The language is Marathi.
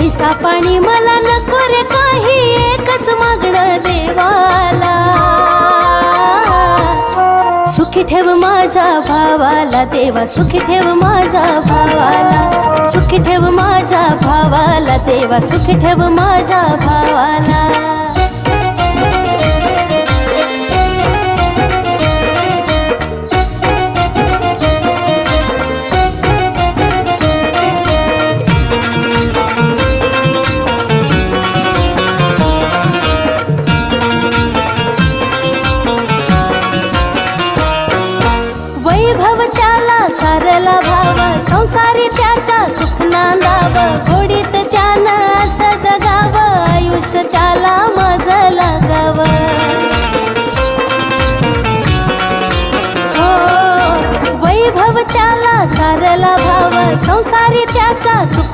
पैसा पाणी मला नको रे काही, एकच मागणं देवाला, सुखी ठेव माझ्या भावाला देवा, सुखी ठेव माझ्या भावाला, सुखी ठेव माझ्या भावाला देवा, सुखी ठेव माझ्या भावाला. वैभव त्याला सारला भाव, संसारी त्याच्या सुख नांदावं, घोडीत त्यानं असं जगावं, आयुष्य त्याला माझं लागावं. हो वैभव त्याला सारला भाव, संसारी त्याच्या सुख